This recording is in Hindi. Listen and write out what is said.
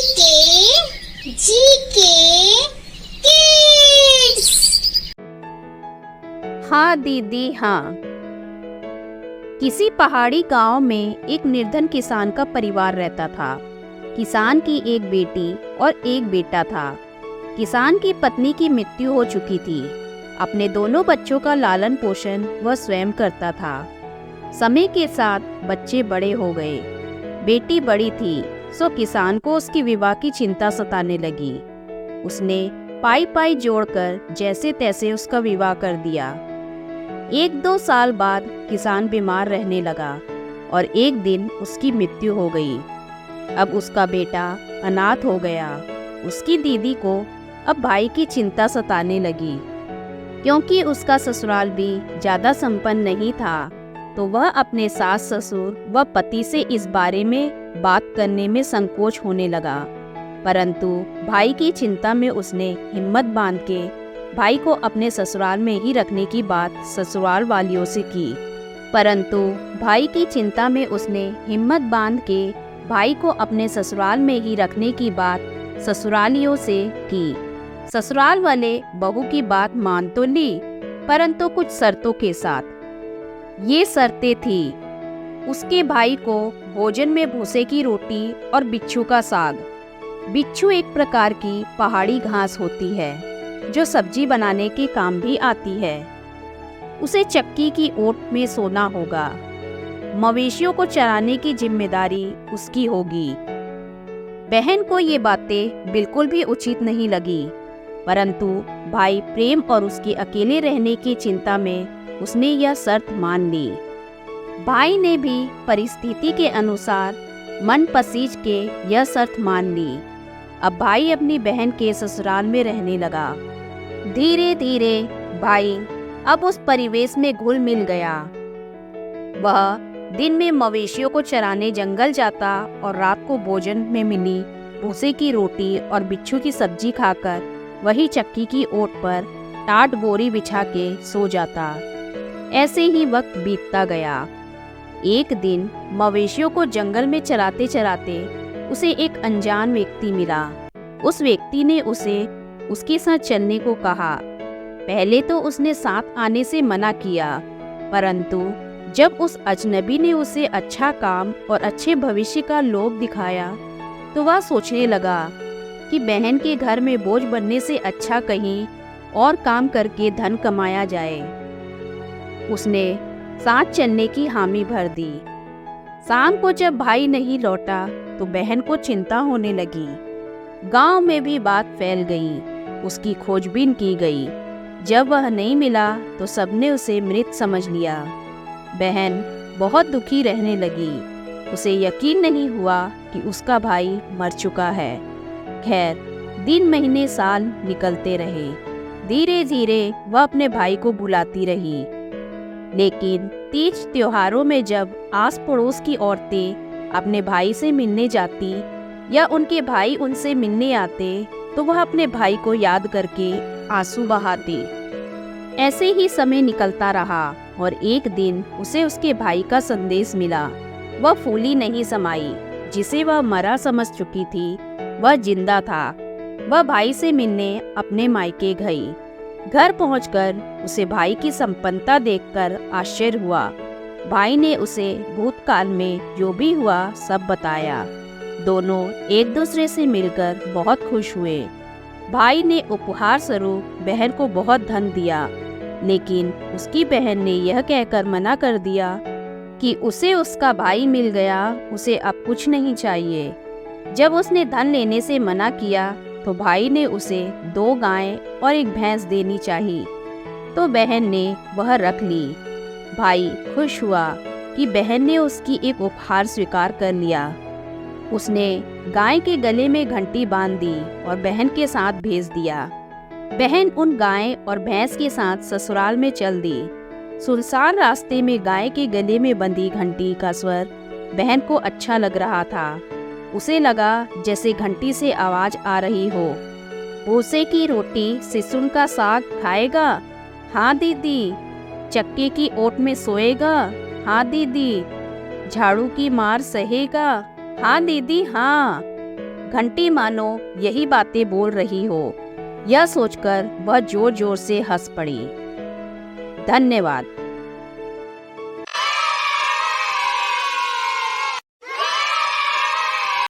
GK kids. हाँ दीदी हाँ। किसी पहाड़ी गांव में एक निर्धन किसान का परिवार रहता था। किसान की एक बेटी और एक बेटा था। किसान की पत्नी की मृत्यु हो चुकी थी। अपने दोनों बच्चों का लालन पोषण वह स्वयं करता था। समय के साथ बच्चे बड़े हो गए। बेटी बड़ी थी, सो किसान को उसकी विवाह की चिंता सताने लगी। उसने पाई पाई जोड़कर जैसे तैसे उसका विवाह कर दिया। 1-2 साल बाद किसान बीमार रहने लगा और एक दिन उसकी मृत्यु हो गई। अब उसका बेटा अनाथ हो गया। उसकी दीदी को अब भाई की चिंता सताने लगी। क्योंकि उसका ससुराल भी ज़्यादा संपन्न नहीं था, तो वह अपने सास ससुर व पति से इस बारे में बात करने में संकोच होने लगा। परंतु भाई की चिंता में उसने हिम्मत बांध के भाई को अपने ससुराल में ही रखने की बात ससुराल वालियों से की। परंतु भाई की चिंता में उसने हिम्मत बांध के भाई को अपने ससुराल में ही रखने की बात ससुरालियों से की। ससुराल वाले बहू की बात मान तो ली, परंतु कुछ शर्तों के साथ। ये शर्तें थी, उसके भाई को भोजन में भूसे की रोटी और बिच्छू का साग। बिच्छू एक प्रकार की पहाड़ी घास होती है जो सब्जी बनाने के काम भी आती है। उसे चक्की की ओट में सोना होगा। मवेशियों को चराने की जिम्मेदारी उसकी होगी। बहन को ये बातें बिल्कुल भी उचित नहीं लगी, परंतु भाई प्रेम और उसके अकेले रहने की चिंता में उसने यह शर्त मान ली। भाई ने भी परिस्थिति के अनुसार मन पसीज के यह शर्त मान ली। अब भाई अपनी बहन के ससुराल में रहने लगा। धीरे धीरे भाई अब उस परिवेश में घुल मिल गया। वह दिन में मवेशियों को चराने जंगल जाता और रात को भोजन में मिली भूसे की रोटी और बिच्छू की सब्जी खाकर वही चक्की की ओट पर टाट बोरी बिछा के सो जाता। ऐसे ही वक्त बीतता गया। एक दिन मवेशियों को जंगल में चराते चराते उसे एक अनजान व्यक्ति मिला। उस व्यक्ति ने उसे उसके साथ चलने को कहा। पहले तो उसने साथ आने से मना किया, परंतु जब उस अजनबी ने उसे अच्छा काम और अच्छे भविष्य का लोभ दिखाया, तो वह सोचने लगा कि बहन के घर में बोझ बनने से अच्छा कहीं और काम करके धन कमाया जाए। उसने साथ चलने की हामी भर दी। शाम को जब भाई नहीं लौटा तो बहन को चिंता होने लगी। गांव में भी बात फैल गई। उसकी खोजबीन की गई। जब वह नहीं मिला तो सबने उसे मृत समझ लिया। बहन बहुत दुखी रहने लगी। उसे यकीन नहीं हुआ कि उसका भाई मर चुका है। खैर, दिन महीने साल निकलते रहे। धीरे धीरे वह अपने भाई को बुलाती रही। लेकिन तीज त्योहारों में जब आस पड़ोस की औरतें अपने भाई से मिलने जाती या उनके भाई उनसे मिलने आते, तो वह अपने भाई को याद करके आंसू बहाती। ऐसे ही समय निकलता रहा और एक दिन उसे उसके भाई का संदेश मिला। वह फूली नहीं समाई। जिसे वह मरा समझ चुकी थी, वह जिंदा था। वह भाई से मिलने अपने मायके गई। घर पहुंचकर उसे भाई की संपन्नता देखकर आश्चर्य हुआ। भाई ने उसे भूतकाल में जो भी हुआ सब बताया। दोनों एक दूसरे से मिलकर बहुत खुश हुए। भाई ने उपहार स्वरूप बहन को बहुत धन दिया, लेकिन उसकी बहन ने यह कहकर मना कर दिया कि उसे उसका भाई मिल गया, उसे अब कुछ नहीं चाहिए। जब उसने धन लेने से मना किया तो भाई ने उसे 2 गायें और 1 भैंस देनी चाहिए, तो बहन ने वह रख ली। भाई खुश हुआ कि बहन ने उसकी एक उपहार स्वीकार कर लिया। उसने गाय के गले में घंटी बांध दी और बहन के साथ भेज दिया। बहन उन गाय और भैंस के साथ ससुराल में चल दी। सुनसान रास्ते में गाय के गले में बंधी घंटी का स्वर बहन को अच्छा लग रहा था। उसे लगा जैसे घंटी से आवाज आ रही हो। भूसे की रोटी सिसुन का साग खाएगा? हाँ दीदी। चक्के की ओट में सोएगा? हाँ दीदी। झाड़ू की मार सहेगा? हाँ दीदी हाँ। घंटी मानो यही बातें बोल रही हो, यह सोचकर वह जोर जोर से हंस पड़ी। धन्यवाद।